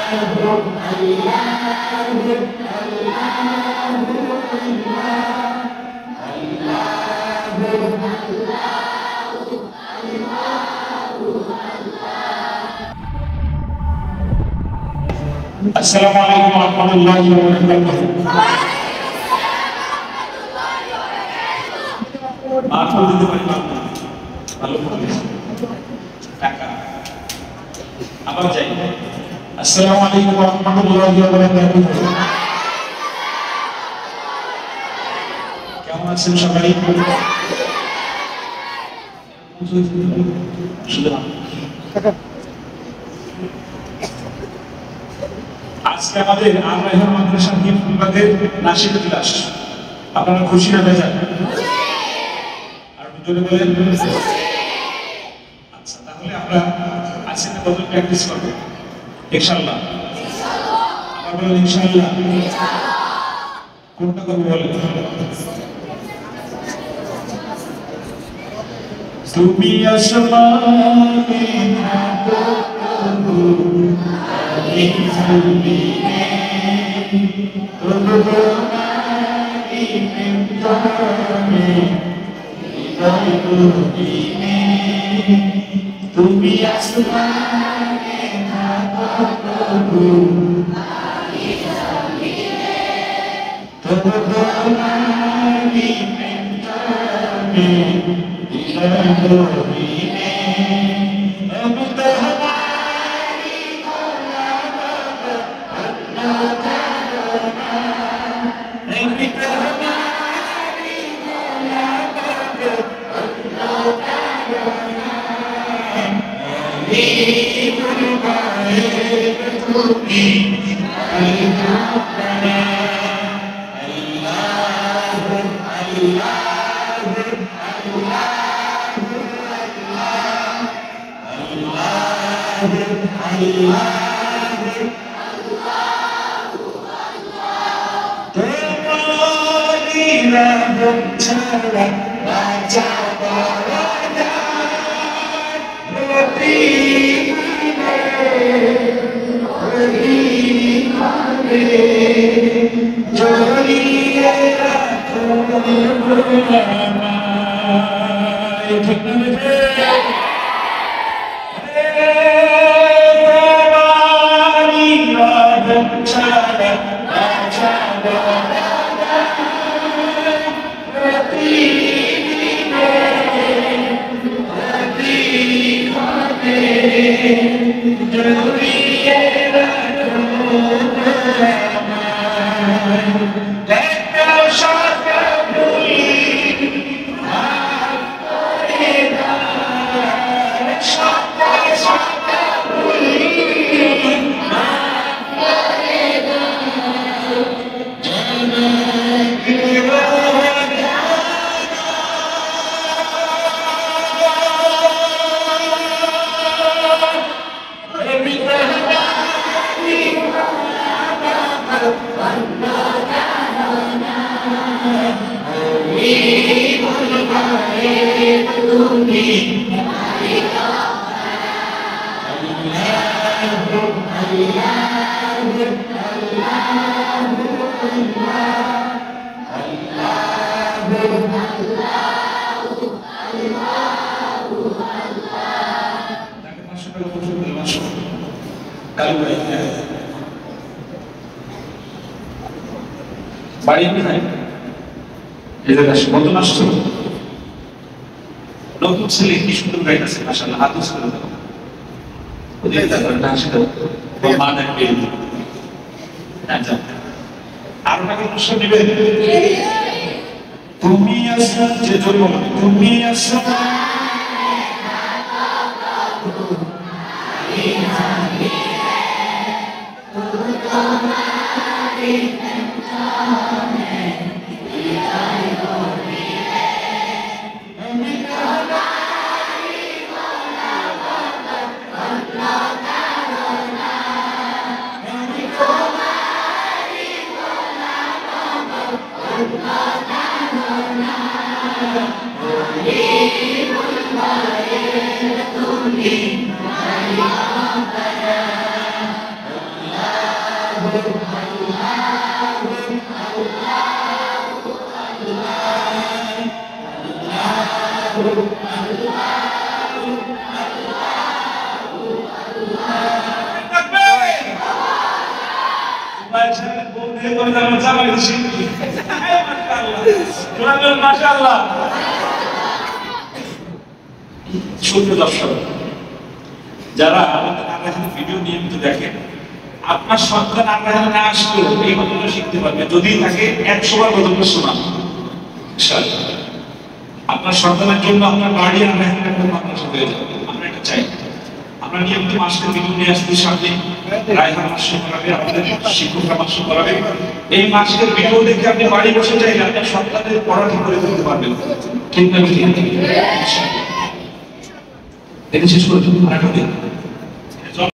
Assalamualaikum warahmatullahi wabarakatuh. Maaf দিতে পারি না, ভালো করে টাকা আবার যাই। Assalamualaikum warahmatullahi wabarakatuh. কেমন আছেন সবাই? আজকে আমাদের আল-রায়হান মাদ্রাসা হিফজ বিভাগের নাশিদ ক্লাস। আপনারা খুশি না বেজার? আর জোরে বলেন। আচ্ছা, তাহলে আমরা আজকে কত প্র্যাকটিস করব ইনশাআল্লাহ? আবার বলেন ইনশাআল্লাহ। কোনটা করব বলেন? তুমি আসমানে থাকো প্রভু, আমি জমিনে তবু তোমারি প্রেম জানে হৃদয় গভীরে। তুমি আসমানে থাকো প্রভু, আমি জমিনে তবু তোমারি প্রেম জানে হৃদয় গভীরে। আমি তোমারি গোলাম, অন্য কারো না। আমি তোমারি গোলাম, অন্য কারো না। আমি মুবারক তুমি আল্লাহ, আল্লাহ তোমারি রহমত ছাড়া বাঁচা বড় দায়। প্রতিদিনে জড়িয়ে রাখো আমায়। ঠিক না বেঠে? তোমারি রহমত ছাড়া বাঁচা বড় দায়। প্রতিদিনে জড়িয়ে রাখো আমায়। দেখাও সকালগুলি মাফ করে দাও, সকাল সকালগুলি মাফ করে দাও। জনপ্রিয় বাড়ি কোথায়? নতুন আসছো? নতুন ছেলে কি সুন্দর গাইতেছে, মাশাআল্লাহ, হাত উঁচু করে দাও। মা দেখবে। আরো নাকি প্রশ্ন দিবে? তুমি আসো, যে জোরে বলো, তুমি আসো সাহেবের বউ দিয়ে করে আমার জামাই দিছি মাশাআল্লাহ মাশাআল্লাহ। ছোট দর্শক যারা আমাদের আল্লাহর ভিডিও নিয়মিত দেখেন, আপনার সন্তান আল্লাহ না আসলেও এই ঘটনা শিখতে পারবে যদি তাকে 100 বার ঘটনা শোনান। আপনার সন্তানের জন্য আপনার বাড়ি আল্লাহ মাদ্রাসা হয়ে যাবে। আমরা এটা চাই। আমরা নিয়মিত মাসের ভিডিও নিয়ে আসতে সামনে রায়হান মাস্টার করাবে, আমাদের শিক্ষকরা মাস্টার করাবে। এই মাসের ভিডিও দেখে আপনি বাড়ি বসে চাইলে আপনার সন্তানের পড়া ঠিক করে তুলতে পারবেন। ঠিক না? এটা শেষ করে